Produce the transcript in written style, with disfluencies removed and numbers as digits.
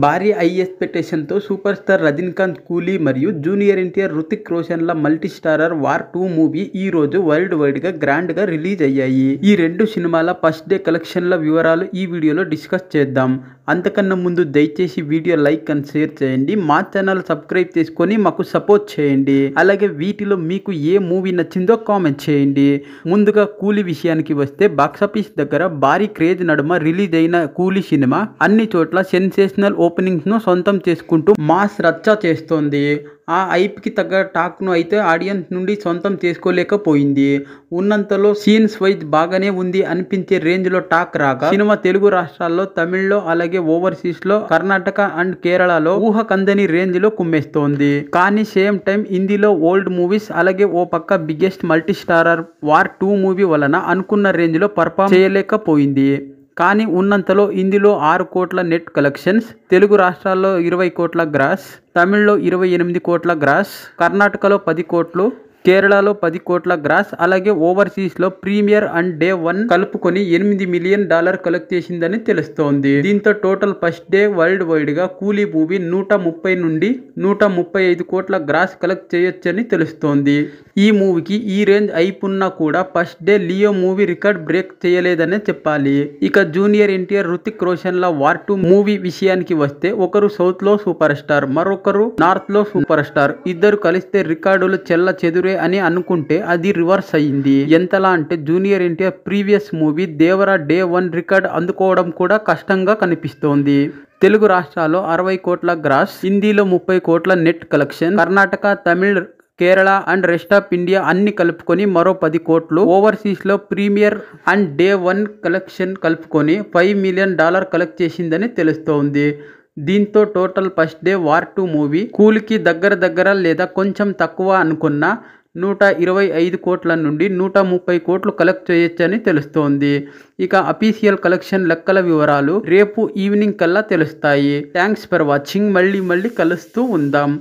భారీ హై ఎక్స్పెక్టేషన్తో super star Rajinikanth, coolie మరియు జూనియర్ ఎన్టీఆర్, హృతిక్ రోషన్ల మల్టీ స్టారర్ వార్ 2 మూవీ ఈ రోజు వరల్డ్ వైడ్ గా గ్రాండ్ గా రిలీజ్ అయ్యాయి. ఈ రెండు సినిమాల ఫస్ట్ డే కలెక్షన్ల వివరాలు ఈ వీడియోలో డిస్కస్ చేద్దాం. అంతకన్నా ముందు దయచేసి వీడియో లైక్ అండ్ షేర్ చేయండి. మా ఛానల్ సబ్స్క్రైబ్ చేసుకొని మాకు సపోర్ట్ చేయండి. అలాగే వీటిలో మీకు ఏ మూవీ నచ్చిందో కామెంట్ చేయండి. ముందుగా కూలీ విషయానికి వస్తే బాక్సాఫీస్ దగ్గర భారీ క్రేజ్ నడుమ రిలీజ్ అయిన కూలీ సినిమా అన్ని చోట్ల సెన్సేషనల్ ఓపెనింగ్స్ ను సొంతం చేసుకుంటూ మాస్ రచ్చ చేస్తోంది. ఆ హైప్కి తగ్గ టాక్ను అయితే ఆడియన్స్ నుండి సొంతం చేసుకోలేకపోయింది. ఉన్నంతలో సీన్స్ వైజ్ బాగానే ఉంది అనిపించే రేంజ్లో టాక్ రాగా సినిమా తెలుగు రాష్ట్రాల్లో, తమిళ్లో, అలాగే ఓవర్సీస్లో, కర్ణాటక అండ్ కేరళలో ఊహకందని రేంజ్లో కుమ్మేస్తోంది. కానీ సేమ్ టైం హిందీలో ఓల్డ్ మూవీస్, అలాగే ఓ పక్క biggest multi starrer war 2 movie వలన అనుకున్న రేంజ్లో పర్ఫామ్ చేయలేకపోయింది. కానీ ఉన్నంతలో హిందీలో 6 కోట్ల నెట్ కలెక్షన్స్, తెలుగు రాష్ట్రాల్లో 20 కోట్ల గ్రాస్, తమిళ్లో 28 కోట్ల గ్రాస్, కర్ణాటకలో 10 కోట్లు, కేరళలో 10 కోట్ల గ్రాస్, అలాగే ఓవర్సీస్లో ప్రీమియర్ అండ్ డే 1 కలుపుకొని $8 మిలియన్ కలెక్ట్ చేసిందని తెలుస్తోంది. దీంతో total first day world wide గా కూలీ మూవీ 130 నుండి 135 కోట్ల గ్రాస్ కలెక్ట్ చేయొచ్చని తెలుస్తోంది. ఈ మూవీకి ఈ రేంజ్ అయిపోయినా కూడా first day Leo movie record break చేయలేదనే చెప్పాలి. ఇక జూనియర్ ఎన్టీఆర్, హృతిక్ రోషన్ల వార్ 2 మూవీ విషయానికి వస్తే ఒకరు సౌత్ లో సూపర్ స్టార్, మరొకరు నార్త్ లో సూపర్ స్టార్. ఇద్దరు కలిస్తే రికార్డులు చెల్ల చెదురే అని అనుకుంటే అది రివర్స్ అయ్యింది. ఎంతలా అంటే junior NTR previous movie Devara day 1 record అందుకోవడం కూడా కష్టంగా కనిపిస్తోంది. తెలుగు రాష్ట్రాల్లో 60 కోట్ల గ్రాస్, హిందీలో 30 కోట్ల net collection, Karnataka, Tamil, Kerala and rest of India అన్ని కలుపుకొని మరో 10 కోట్లు, ఓవర్సీస్ లో ప్రీమియర్ అండ్ డే 1 కలెక్షన్ కలుపుకొని $5 మిలియన్ కలెక్ట్ చేసిందని తెలుస్తోంది. దీంతో total first day war 2 movie కూలికి దగ్గర లేదా కొంచెం తక్కువ అనుకున్న 125 కోట్ల నుండి 130 కోట్లు కలెక్ట్ చేయొచ్చని తెలుస్తోంది. ఇక అఫీషియల్ కలెక్షన్ లెక్కల వివరాలు రేపు ఈవినింగ్ కల్లా తెలుస్తాయి. Thanks for watching. మళ్ళీ కలుస్తూ ఉందాం.